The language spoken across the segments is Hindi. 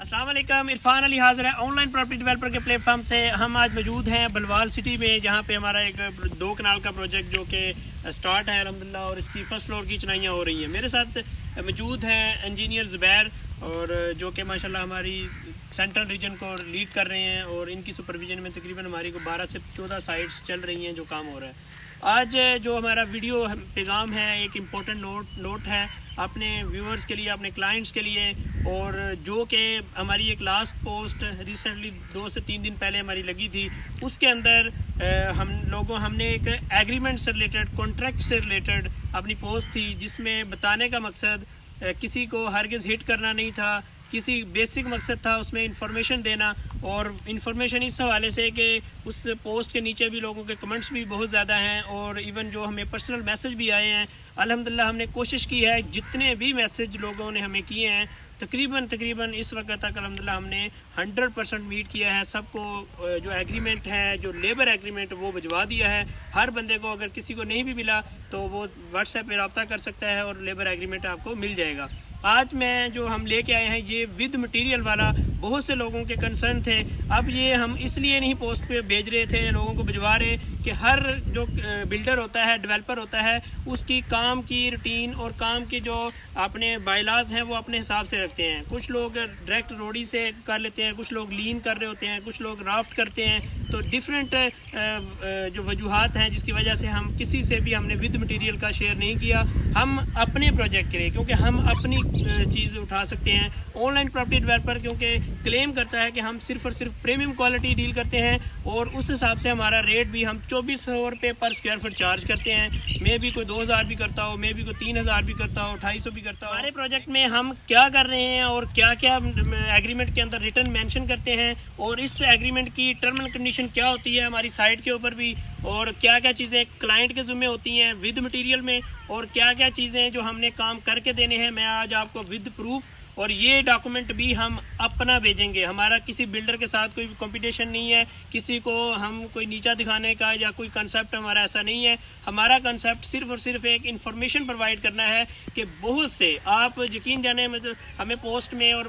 अस्सलाम वालेकुम, इरफान अली हाजिर है ऑनलाइन प्रॉपर्टी डेवलपर के प्लेटफॉर्म से। हम आज मौजूद हैं बलवाल सिटी में, जहां पे हमारा एक 2 कनाल का प्रोजेक्ट जो कि स्टार्ट है अल्हम्दुलिल्लाह, और इसकी फर्स्ट फ्लोर की चुनाइयाँ हो रही हैं। मेरे साथ मौजूद हैं इंजीनियर ज़ुबैर, और जो कि माशाल्लाह हमारी सेंट्रल रीजन को लीड कर रहे हैं, और इनकी सुपरविजन में तकरीबन हमारी को 12 से 14 साइट्स चल रही हैं जो काम हो रहा है। आज जो हमारा वीडियो पैगाम है, एक इम्पोर्टेंट नोट है अपने व्यूअर्स के लिए, अपने क्लाइंट्स के लिए, और जो कि हमारी एक लास्ट पोस्ट रिसेंटली 2 से 3 दिन पहले हमारी लगी थी, उसके अंदर हमने एक एग्रीमेंट से रिलेटेड, कॉन्ट्रैक्ट से रिलेटेड अपनी पोस्ट थी, जिसमें बताने का मकसद किसी को हरगिज़ हिट करना नहीं था, किसी बेसिक मकसद था उसमें इंफॉर्मेशन देना। और इन्फॉर्मेशन इस हवाले से कि उस पोस्ट के नीचे भी लोगों के कमेंट्स भी बहुत ज़्यादा हैं, और इवन जो हमें पर्सनल मैसेज भी आए हैं। अल्हम्दुलिल्लाह हमने कोशिश की है, जितने भी मैसेज लोगों ने हमें किए हैं तकरीबन इस वक्त तक अल्हम्दुलिल्लाह हमने 100% मीट किया है। सबको जो एग्रीमेंट है, जो लेबर एग्रीमेंट, वो भिजवा दिया है हर बंदे को। अगर किसी को नहीं भी मिला तो वो व्हाट्सएप पे रब्ता कर सकता है और लेबर एग्रीमेंट आपको मिल जाएगा। आज मैं जो हम लेके आए हैं ये विद मटेरियल वाला, बहुत से लोगों के कंसर्न थे। अब ये हम इसलिए नहीं पोस्ट पे भेज रहे थे, लोगों को भिजवा रहे कि हर जो बिल्डर होता है, डेवलपर होता है, उसकी काम की रूटीन और काम के जो अपने बायलाज हैं वो अपने हिसाब से रखते हैं। कुछ लोग डायरेक्ट रोडी से कर लेते हैं, कुछ लोग लीन कर रहे होते हैं, कुछ लोग राफ्ट करते हैं। तो डिफरेंट जो वजूहात हैं जिसकी वजह से हम किसी से भी हमने विद मटेरियल का शेयर नहीं किया। हम अपने प्रोजेक्ट के लिए, क्योंकि हम अपनी चीज़ उठा सकते हैं। ऑनलाइन प्रॉपर्टी डेवलपर क्योंकि क्लेम करता है कि हम सिर्फ और सिर्फ प्रीमियम क्वालिटी डील करते हैं, और उस हिसाब से हमारा रेट भी हम 2400 रुपये पर स्क्वायर फुट चार्ज करते हैं। मे भी कोई 2000 भी करता हो, मे भी कोई 3000 भी करता हो, 250 भी करता हो। हमारे प्रोजेक्ट में हम क्या कर रहे हैं और क्या क्या एग्रीमेंट के अंदर रिटर्न मेंशन करते हैं, और इस एग्रीमेंट की टर्म एंड कंडीशन क्या होती है हमारी साइट के ऊपर भी, और क्या क्या चीज़ें क्लाइंट के ज़िम्मे होती हैं विद मटेरियल में, और क्या क्या चीज़ें जो हमने काम करके देने हैं, मैं आज आपको विद प्रूफ और ये डॉक्यूमेंट भी हम अपना भेजेंगे। हमारा किसी बिल्डर के साथ कोई कंपटीशन नहीं है, किसी को हम कोई नीचा दिखाने का या कोई कंसेप्ट हमारा ऐसा नहीं है। हमारा कंसेप्ट सिर्फ और सिर्फ एक इन्फॉर्मेशन प्रोवाइड करना है कि बहुत से, आप यकीन जाने, मतलब हमें पोस्ट में और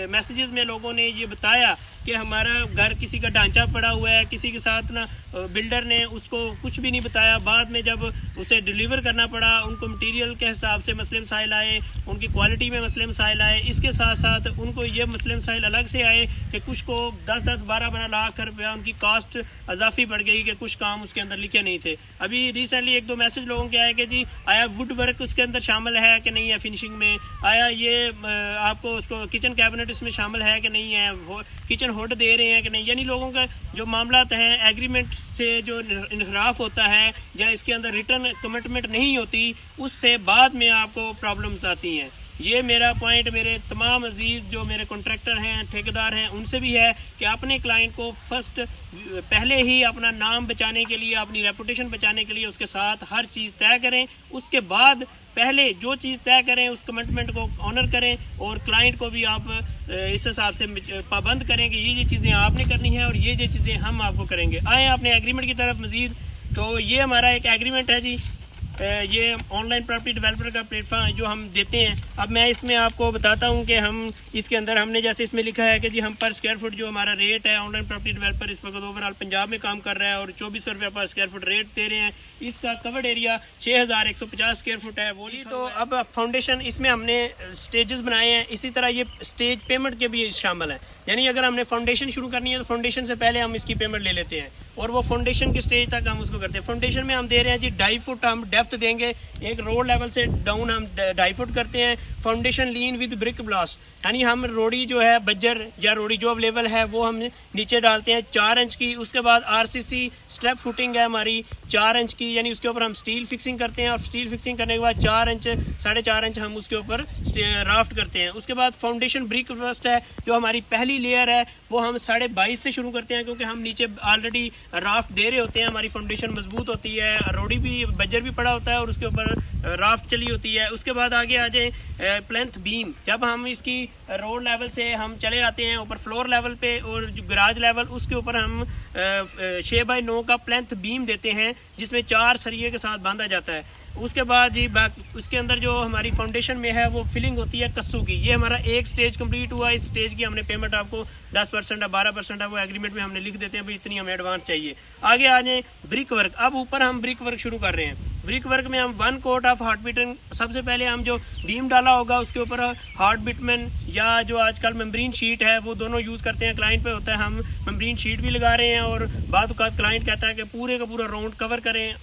मैसेजेस में लोगों ने ये बताया कि हमारा घर किसी का ढांचा पड़ा हुआ है, किसी के साथ ना बिल्डर ने उसको कुछ भी नहीं बताया। बाद में जब उसे डिलीवर करना पड़ा, उनको मटेरियल के हिसाब से मसले मसाइल आए, उनकी क्वालिटी में मसले मसाइल आए। इसके साथ साथ उनको ये मसले मसाइल अलग से आए कि कुछ को 10-10, 12-12 लाख रुपया उनकी कास्ट अजाफी बढ़ गई कि कुछ काम उसके अंदर लिखे नहीं थे। अभी रिसेंटली 1-2 मैसेज लोगों के आए कि जी आया वुड वर्क उसके अंदर शामिल है कि नहीं है, फिनिशिंग में आया ये आपको उसको किचन कैबिनेट इसमें शामिल है कि नहीं है, किचन हुड दे रहे हैं कि नहीं। यानी लोगों का जो मामला हैं एग्रीमेंट से जो इनखराफ होता है या इसके अंदर रिटर्न कमिटमेंट नहीं होती, उससे बाद में आपको प्रॉब्लम्स आती हैं। ये मेरा पॉइंट मेरे तमाम अजीज़ जो मेरे कॉन्ट्रैक्टर हैं, ठेकेदार हैं, उनसे भी है कि अपने क्लाइंट को फर्स्ट पहले ही अपना नाम बचाने के लिए, अपनी रेपुटेशन बचाने के लिए उसके साथ हर चीज़ तय करें। उसके बाद पहले जो चीज़ तय करें उस कमिटमेंट को ऑनर करें, और क्लाइंट को भी आप इस हिसाब से पाबंद करें कि ये चीज़ें आपने करनी है और ये चीज़ें हम आपको करेंगे। आए अपने एग्रीमेंट की तरफ मज़ीद। तो ये हमारा एक एग्रीमेंट है जी, ये ऑनलाइन प्रॉपर्टी डेवलपर का प्लेटफॉर्म जो हम देते हैं। अब मैं इसमें आपको बताता हूँ कि हम इसके अंदर हमने जैसे इसमें लिखा है कि जी हम पर स्क्वायर फुट जो हमारा रेट है, ऑनलाइन प्रॉपर्टी डेवलपर इस वक्त ओवरऑल पंजाब में काम कर रहा है और 2400 रुपये पर स्क्वायर फुट रेट दे रहे हैं। इसका कवर्ड एरिया 6150 स्क्वायर फुट है वो। तो अब फाउंडेशन इसमें हमने स्टेजेस बनाए हैं, इसी तरह ये स्टेज पेमेंट के भी शामिल है। यानी अगर हमने फाउंडेशन शुरू करनी है तो फाउंडेशन से पहले हम इसकी पेमेंट ले लेते हैं, और वो फाउंडेशन के स्टेज तक हम उसको करते हैं। फाउंडेशन में हम दे रहे हैं जी 2.5 फुट हम डेप्थ देंगे, एक रोड लेवल से डाउन हम 2.5 फुट करते हैं। Foundation lean with brick blast, यानी हम रोड़ी जो है बज्जर या रोड़ी जो अवेलेबल है वो हम नीचे डालते हैं 4 इंच की। उसके बाद RCC स्टेप फुटिंग है हमारी 4 इंच की, यानी उसके ऊपर हम स्टील फिक्सिंग करते हैं, और स्टील फिक्सिंग करने के बाद 4 इंच 4.5 इंच हम उसके ऊपर राफ्ट करते हैं। उसके बाद फाउंडेशन ब्रिक ब्लास्ट है जो हमारी पहली लेयर है, वो हम 22.5 से शुरू करते हैं, क्योंकि हम नीचे ऑलरेडी राफ्ट दे रहे होते हैं। हमारी फाउंडेशन मजबूत होती है, रोड़ी भी बज्जर भी पड़ा होता है और उसके ऊपर राफ्ट चली होती है। उसके बाद आगे आ जाए प्लेंथ बीम। जब हम इसकी रोड लेवल से हम चले आते हैं ऊपर फ्लोर लेवल पे, और जो गराज लेवल उसके ऊपर हम 6x9 का प्लेंथ बीम देते हैं जिसमें 4 सरिये के साथ बांधा जाता है। उसके बाद जी उसके अंदर जो हमारी फाउंडेशन में है वो फिलिंग होती है कस्सू की। ये हमारा एक स्टेज कंप्लीट हुआ। इस स्टेज की हमने पेमेंट आपको 10% है 12% है वो एग्रीमेंट में हमने लिख देते हैं भाई इतनी हमें एडवांस चाहिए। आगे आ जाए ब्रिक वर्क। अब ऊपर हम ब्रिक वर्क शुरू कर रहे हैं। ब्रिक वर्क में हम 1 कोट ऑफ हार्ड बिटन, सबसे पहले हम जो बीम डाला होगा उसके ऊपर हार्ड बिटमन या जो आजकल मेम्ब्रेन शीट है वो दोनों यूज़ करते हैं। क्लाइंट पे होता है हम मेम्ब्रेन शीट भी लगा रहे हैं, और बाद क्लाइंट कहता है कि पूरे का पूरा राउंड कवर करें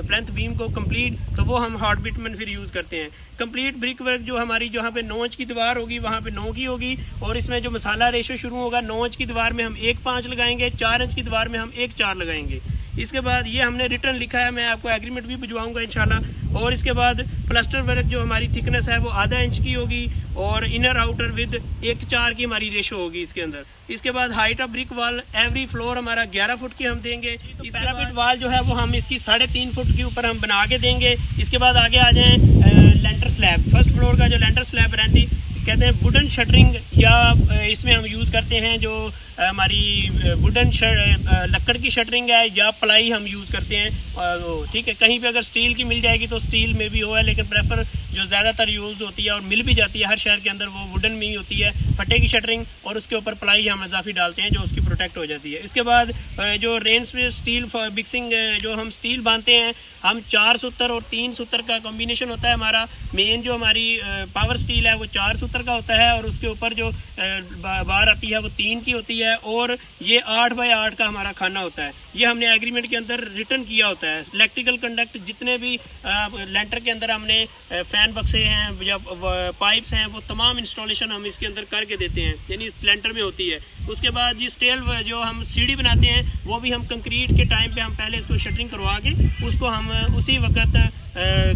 प्लेंथ बीम को कंप्लीट, तो वो हम हार्ड बिटमन फिर यूज़ करते हैं। कंप्लीट ब्रिक वर्क जो हमारी जहाँ पे 9 इंच की दीवार होगी वहाँ पे 9 की होगी, और इसमें जो मसाला रेशो शुरू होगा 9 इंच की दीवार में हम 1.5 लगाएंगे, 4 इंच की दीवार में हम 1.4 लगाएंगे। इसके बाद ये हमने रिटर्न लिखा है, मैं आपको एग्रीमेंट भी भिजवाऊंगा इंशाल्लाह। और इसके बाद प्लास्टर वर्क जो हमारी थिकनेस है वो आधा इंच की होगी, और इनर आउटर विद 1:4 की हमारी रेशो होगी इसके अंदर। इसके बाद height of brick wall every floor हमारा 11 फुट की हम देंगे। इस पैरापिट वॉल जो है वो हम इसकी 3.5 फुट के ऊपर हम बना के देंगे। इसके बाद आगे आ जाएं लेंटर स्लैब। फर्स्ट फ्लोर का जो लेंटर स्लैब गारंटी कहते हैं वुडन शटरिंग, या इसमें हम यूज़ करते हैं जो हमारी वुडन लकड़ की शटरिंग है, या प्लाई हम यूज़ करते हैं। ठीक है, कहीं पे अगर स्टील की मिल जाएगी तो स्टील में भी हो है, लेकिन प्रेफर जो ज़्यादातर यूज़ होती है और मिल भी जाती है हर शहर के अंदर वो वुडन में ही होती है, फटे की शटरिंग, और उसके ऊपर प्लाई हम इजाफी डालते हैं जो उसकी प्रोटेक्ट हो जाती है। इसके बाद जो रेंज स्टील बिक्सिंग जो हम स्टील बांधते हैं, हम 4 सूत्र और 3 सूत्र का कॉम्बिनेशन होता है हमारा। मेन जो हमारी पावर स्टील है वो 4 सूत्र का होता है, और उसके ऊपर जो बार आती है वो 3 की होती है, और ये 8x8 का हमारा खाना होता है। ये हमने एग्रीमेंट के अंदर रिटर्न किया होता है। इलेक्ट्रिकल कंडक्ट जितने भी लेंटर के अंदर हमने फैन बक्से हैं या पाइप्स हैं वो तमाम इंस्टॉलेशन हम इसके अंदर करके देते हैं, यानी इस लेंटर में होती है। उसके बाद ये स्टेल जो हम सीढ़ी बनाते हैं वो भी हम कंक्रीट के टाइम पे हम पहले इसको शटरिंग करवा के उसको हम उसी वक्त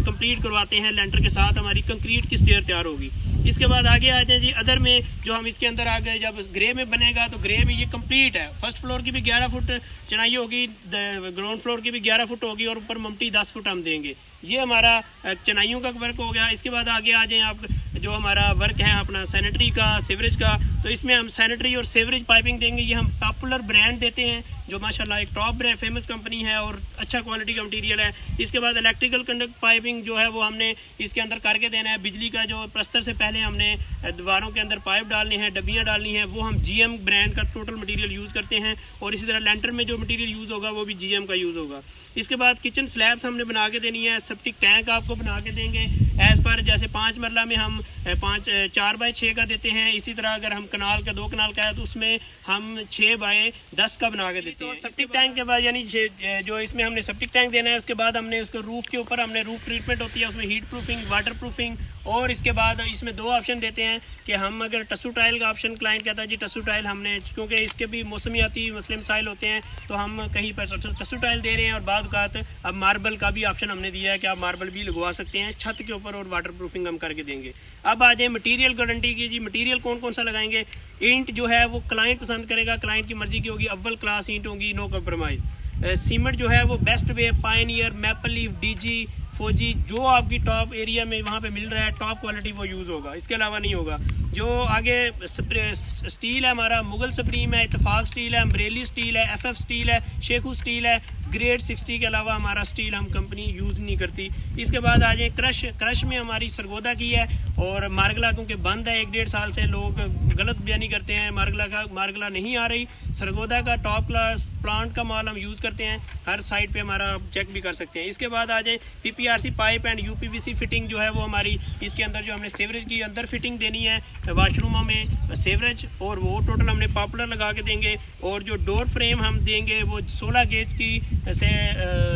कंप्लीट करवाते हैं। लेंटर के साथ हमारी कंक्रीट की स्टेयर तैयार होगी। इसके बाद आगे आ जाए जी अदर में, जो हम इसके अंदर आ गए जब ग्रे में बनेगा तो ग्रे में ये कंप्लीट है। फर्स्ट फ्लोर की भी 11 फुट चनाई होगी, ग्राउंड फ्लोर की भी 11 फुट होगी, और ऊपर ममटी 10 फुट हम देंगे। ये हमारा चनाइयों का वर्क हो गया। इसके बाद आगे आ जाएं आप, जो हमारा वर्क है अपना सैनिटरी का, सीवरेज का, तो इसमें हम सैनिटरी और सीवरेज पाइपिंग देंगे। ये हम पॉपुलर ब्रांड देते हैं जो माशाल्लाह एक टॉप ब्रांड फेमस कंपनी है और अच्छा क्वालिटी का मटीरियल है। इसके बाद इलेक्ट्रिकल कंडक्ट पाइपिंग जो है वो हमने इसके अंदर करके देना है। बिजली का जो प्लस्तर से पहले हमने दीवारों के अंदर पाइप डालने हैं, डब्बियाँ डालनी हैं, वो हम GM ब्रांड का टोटल मटीरियल यूज़ करते हैं, और इसी तरह लेंटर में जो मटीरियल यूज़ होगा वो भी GM का यूज़ होगा। इसके बाद किचन स्लैब्स हमने बना के देनी है, सेप्टिक टैंक आपको बना के देंगे एज पर, जैसे 5 मरला में हम 4x6 का देते हैं। इसी तरह अगर हम कनाल का 2 कनाल का है तो उसमें हम 6x10 का बना के देते हैं। सेप्टिक टैंक के बाद यानी जो इसमें हमने सेप्टिक टैंक देना है, उसके बाद हमने उसको रूफ के ऊपर हमने रूफ ट्रीटमेंट होती है, उसमें हीट प्रूफिंग, वाटर प्रूफिंग, और इसके बाद इसमें 2 ऑप्शन देते हैं कि हम अगर टस्सू टाइल का ऑप्शन क्लाइंट कहता है जी टस्सू टाइल हमने, क्योंकि इसके भी मौसमियाती मसले मसाइल होते हैं तो हम कहीं पर टस्सू टाइल दे रहे हैं, और बाद अब मार्बल का भी ऑप्शन हमने दिया है कि आप मार्बल भी लगवा सकते हैं छत के ऊपर, और वाटर प्रूफिंग हम करके देंगे। अब आ जाए मटीरियल गारंटी की जी। मटीरियल कौन कौन सा लगाएंगे? ईंट जो है वो क्लाइंट पसंद करेगा, क्लाइंट की मर्जी की होगी, अव्वल क्लास ईंट होगी, नो कॉम्प्रोमाइज। सीमेंट जो है वो best way, Pioneer, maple leaf, DG, फौजी, जो आपकी टॉप एरिया में वहाँ पे मिल रहा है टॉप क्वालिटी वो यूज़ होगा, इसके अलावा नहीं होगा। जो आगे स्टील है हमारा मुगल सुप्रीम है, इत्तेफाक स्टील है, अम्ब्रेली स्टील है, FF स्टील है, शेखू स्टील है, ग्रेड 60 के अलावा हमारा स्टील हम कंपनी यूज़ नहीं करती। इसके बाद आ जाए क्रश में हमारी सरगोदा की है, और मार्गला क्योंकि बंद है 1-1.5 साल से, लोग गलत बयानी करते हैं, मार्गला नहीं आ रही। सरगोदा का टॉप क्लास प्लांट का माल हम यूज़ करते हैं, हर साइड पे हमारा चेक भी कर सकते हैं। इसके बाद आ जाए PPRC pipe and UPVC fitting जो है वो हमारी इसके अंदर जो हमने सेवरेज की अंदर फिटिंग देनी है वाशरूमों में सेवरेज, और वो टोटल हमने पॉपुलर लगा के देंगे। और जो डोर फ्रेम हम देंगे वो 16 गेज की से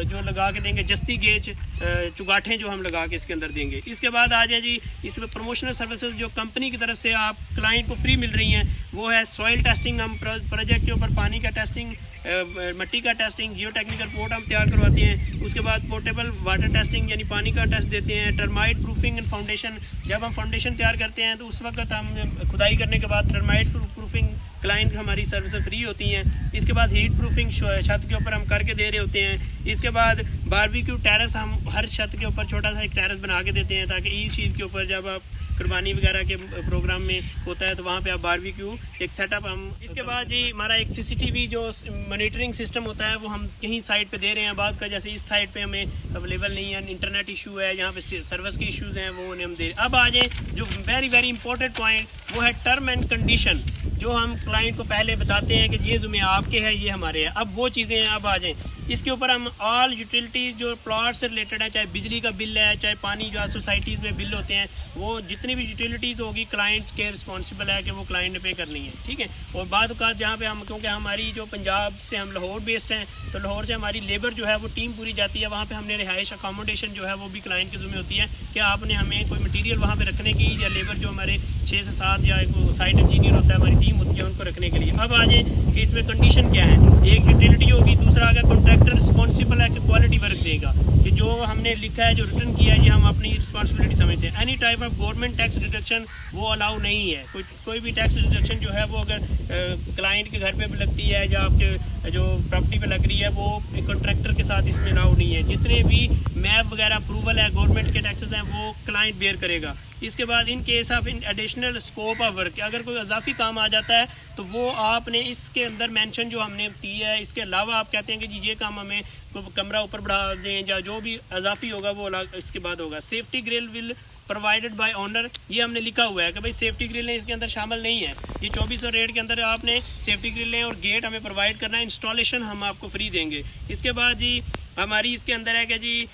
जो लगा के देंगे, जस्ती गेज चुगाठें जो हम लगा के इसके अंदर देंगे। इसके बाद आ जाए जी इसमें प्रमोशनल सर्विसेज जो कंपनी की तरफ से आप क्लाइंट को फ्री मिल रही हैं, वो है सॉइल टेस्टिंग, हम प्रोजेक्ट के ऊपर पानी का टेस्टिंग, मिट्टी का टेस्टिंग, जियो टेक्निकल पोर्ट हम तैयार करवाते हैं। उसके बाद पोर्टेबल वाटर टेस्टिंग यानी पानी का टेस्ट देते हैं। टर्माइट प्रूफिंग एंड फाउंडेशन, जब हम फाउंडेशन तैयार करते हैं तो उस वक्त हम खुदाई करने के बाद टर्माइट प्रूफिंग क्लाइंट हमारी सर्विस फ्री होती हैं। इसके बाद हीट प्रूफिंग छत के ऊपर हम करके दे रहे होते हैं। इसके बाद बारबेक्यू टेरेस हम हर छत के ऊपर छोटा सा एक टेरेस बना के देते हैं ताकि ईद शीद के ऊपर जब आप कुर्बानी वगैरह के प्रोग्राम में होता है, तो वहाँ पे आप बारबेक्यू एक सेटअप हम। इसके बाद जी हमारा एक CCTV जो मॉनिटरिंग सिस्टम होता है वो हम कहीं साइट पे दे रहे हैं। बाद का जैसे इस साइट पे हमें अवेलेबल नहीं है, इंटरनेट इशू है, यहाँ पे सर्विस के इश्यूज़ हैं, वो उन्हें हम दे। अब आ जाए जो वेरी इंपॉर्टेंट पॉइंट, वो है टर्म एंड कंडीशन, जो हम क्लाइंट को पहले बताते हैं कि ये ज़मीन आपके है, ये हमारे हैं। अब वो चीज़ें हैं। अब आ जाएँ इसके ऊपर हम ऑल यूटिलिटीज़ जो प्लॉट से रिलेटेड है, चाहे बिजली का बिल है, चाहे पानी जो सोसाइटीज़ में बिल होते हैं, वो जितनी भी यूटिलिटीज़ होगी क्लाइंट के रिस्पॉन्सिबल है कि वो क्लाइंट ने पे करनी है, ठीक है। और बाद का जहाँ पे हम, क्योंकि हमारी जो पंजाब से हम लाहौर बेस्ड हैं, तो लाहौर से हमारी लेबर जो है वो टीम पूरी जाती है, वहाँ पे हमने रिहाइश अकोमोडेशन जो है वो भी क्लाइंट की ज़िम्मे होती है कि आपने हमें कोई मटीरियल वहाँ पे रखने की, या लेबर जो हमारे 6 से 7 या एक साइट इंजीनियर होता है, हमारी टीम होती है उनको रखने के लिए। अब आ जाए कि इसमें कंडीशन क्या है। एक यूटिलिटी होगी, दूसरा अगर कॉन्ट्रैक्टर रिस्पॉन्सिबल है कि क्वालिटी वर्क देगा, कि जो हमने लिखा है, जो रिटर्न किया है, ये हम अपनी रिस्पॉन्सिबिलिटी समझते हैं। Any type of government tax deduction वो अलाउ नहीं है। कोई भी टैक्स डिडक्शन जो है वो अगर क्लाइंट के घर पे लगती है या आपके जो प्रॉपर्टी पे लग रही है, वो कॉन्ट्रैक्टर के साथ इसमें अलाउ नहीं है। जितने भी मैप वगैरह अप्रूवल है, गवर्नमेंट के टैक्सेस हैं, वो क्लाइंट बेयर करेगा। इसके बाद in case of additional scope of work, अगर कोई अजाफी काम आ जाता है तो वो आपने इसके अंदर मेंशन जो हमने दी है, इसके अलावा आप कहते हैं कि जी ये काम हमें कमरा ऊपर बढ़ा दें, या जो भी अजाफी होगा वो इसके बाद होगा। Safety grill will provided by owner, ये हमने लिखा हुआ है कि भाई सेफ्टी ग्रिलें इसके अंदर शामिल नहीं है। ये 2400 रेट के अंदर आपने सेफ्टी ग्रिलें और गेट हमें प्रोवाइड करना है, इंस्टॉलेशन हम आपको फ्री देंगे। इसके बाद जी हमारी इसके अंदर है कि जी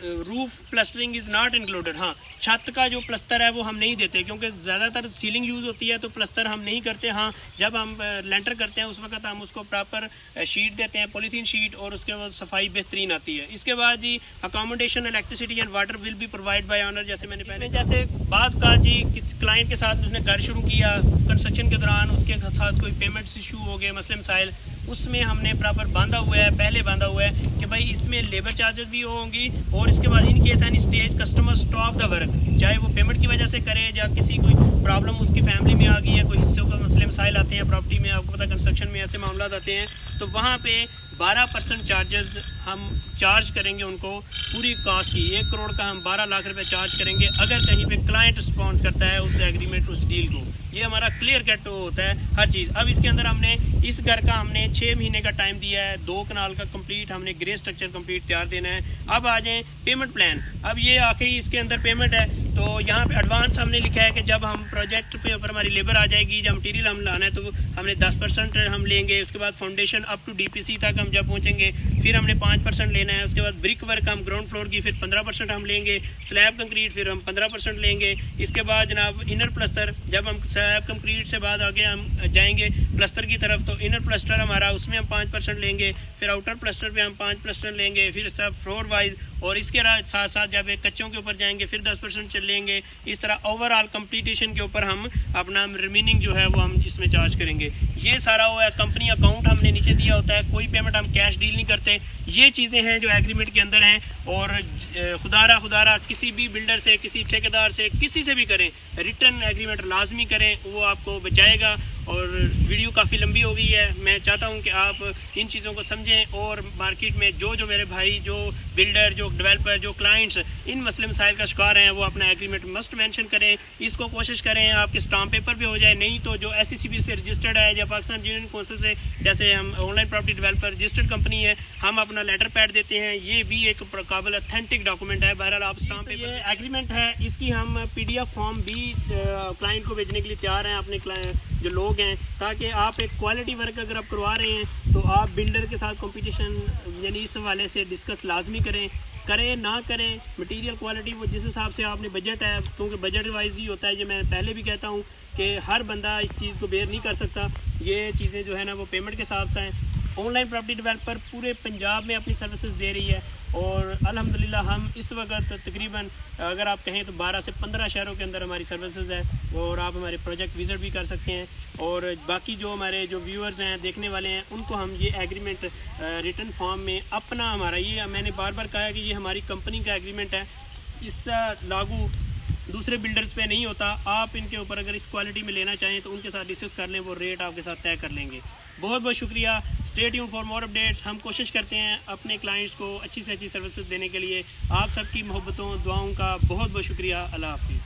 रूफ प्लस्टरिंग इज़ नॉट इंक्लूडेड। हाँ, छत का जो प्लस्तर है वो हम नहीं देते, क्योंकि ज़्यादातर सीलिंग यूज़ होती है तो प्लस्तर हम नहीं करते। हाँ, जब हम लेंटर करते हैं उस वक्त हम उसको प्रॉपर शीट देते हैं, पॉलीथीन शीट, और उसके बाद सफाई बेहतरीन आती है। इसके बाद जी accommodation, electricity and water will be provide by owner. जैसे मैंने पहले जैसे बात का जी क्लाइंट के साथ उसने घर शुरू किया, कंस्ट्रक्शन के दौरान उसके साथ कोई पेमेंट्स इशू हो गए, मसले मसाइल, उसमें हमने प्रॉपर बांधा हुआ है, पहले बांधा हुआ है कि भाई इसमें लेबर चार्जेस भी होंगी, और इसके बाद in case any stage customer stop the work, चाहे वो पेमेंट की वजह से करे या किसी कोई प्रॉब्लम उसकी फैमिली में आ गई है, कोई हिस्सों का मसले मसाइल आते हैं प्रॉपर्टी में, आपको पता कंस्ट्रक्शन में ऐसे मामला आते हैं, तो वहाँ पे 12% चार्जेस हम चार्ज करेंगे उनको पूरी कास्ट की। 1 करोड़ का हम 12 लाख रुपए चार्ज करेंगे अगर कहीं पे क्लाइंट रिस्पॉन्स करता है उस एग्रीमेंट, उस डील को। ये हमारा क्लियर कट होता है हर चीज़। अब इसके अंदर हमने इस घर का हमने 6 महीने का टाइम दिया है, 2 कनाल का कंप्लीट हमने ग्रे स्ट्रक्चर कंप्लीट तैयार देना है। अब आ जाए पेमेंट प्लान। अब ये आखिरी इसके अंदर पेमेंट है, तो यहाँ पे एडवांस हमने लिखा है कि जब हम प्रोजेक्ट पे ऊपर हमारी लेबर आ जाएगी, जब मटीरियल हम लाना है तो हमने 10% हम लेंगे। उसके बाद फाउंडेशन अप टू DPC तक हम जब पहुँचेंगे फिर हमने 5% लेना है। उसके बाद ब्रिक वर्क हम ग्राउंड फ्लोर की फिर 15% हम लेंगे, स्लैब कंक्रीट फिर हम 15% लेंगे। इसके बाद जनाब इनर प्लस्तर, जब हम स्लैब कंक्रीट से बाद आगे हम जाएंगे प्लस्तर की तरफ, तो इनर प्लस्तर हमारा उसमें हम 5% लेंगे, फिर आउटर प्लस्तर पे हम 5% लेंगे, फिर सब फ्लोर वाइज, और इसके साथ साथ जब एक कच्चों के ऊपर जाएंगे फिर 10% लेंगे। इस तरह ओवरऑल कंप्लीटेशन के ऊपर हम अपना रिमेनिंग जो है वो हम इसमें चार्ज करेंगे। ये सारा हुआ है। कंपनी अकाउंट हमने नीचे दिया होता है, कोई पेमेंट हम कैश डील नहीं करते। ये चीज़ें हैं जो एग्रीमेंट के अंदर हैं, और खुदारा किसी भी बिल्डर से, किसी ठेकेदार से, किसी से भी करें, रिटर्न एग्रीमेंट लाजमी करें, वो आपको बचाएगा। और वीडियो काफ़ी लंबी हो गई है, मैं चाहता हूं कि आप इन चीज़ों को समझें, और मार्केट में जो मेरे भाई, जो बिल्डर, जो डेवलपर, जो क्लाइंट्स इन मसले मसाइल का शिकार हैं, वो अपना एग्रीमेंट मस्ट मेंशन करें। इसको कोशिश करें आपके स्टाम्प पेपर पे हो जाए, नहीं तो जो SCCB से रजिस्टर्ड है या पाकिस्तान इंजीनियरिंग काउंसिल से, जैसे हम online property developer registered company है, हम अपना लेटर पैड देते हैं। ये भी एक काबिल ऑथेंटिक डॉक्यूमेंट है। बहरहाल आप स्टाम्प पेपर, ये एग्रीमेंट है, इसकी हम PDF फॉर्म भी क्लाइंट को भेजने के लिए तैयार हैं, अपने जो लोग हैं, ताकि आप एक क्वालिटी वर्क अगर आप करवा रहे हैं तो आप बिल्डर के साथ कंपटीशन यानी इस हवाले से डिस्कस लाजमी करें ना करें। मटेरियल क्वालिटी वो जिस हिसाब से आपने बजट है, क्योंकि बजट वाइज ही होता है। ये मैं पहले भी कहता हूँ कि हर बंदा इस चीज़ को बेयर नहीं कर सकता। ये चीज़ें जो है ना वो पेमेंट के हिसाब से हैं। ऑनलाइन प्रॉपर्टी डेवलपर पूरे पंजाब में अपनी सर्विसेज दे रही है, और अल्हम्दुलिल्लाह हम इस वक्त तकरीबन अगर आप कहें तो 12 से 15 शहरों के अंदर हमारी सर्विसेज है, और आप हमारे प्रोजेक्ट विजिट भी कर सकते हैं। और बाकी जो हमारे जो व्यूअर्स हैं, देखने वाले हैं, उनको हम ये एग्रीमेंट रिटर्न फॉर्म में अपना, हमारा ये मैंने बार बार कहा है कि ये हमारी कंपनी का एग्रीमेंट है, इसका लागू दूसरे बिल्डर्स पे नहीं होता। आप इनके ऊपर अगर इस क्वालिटी में लेना चाहें तो उनके साथ डिस्कस कर लें, वो रेट आपके साथ तय कर लेंगे। बहुत बहुत शुक्रिया। Stay tuned for more updates. हम कोशिश करते हैं अपने क्लाइंट्स को अच्छी से अच्छी सर्विसेज देने के लिए। आप सबकी मोहब्बतों, दुआओं का बहुत बहुत शुक्रिया। अल्लाह हाफिज़।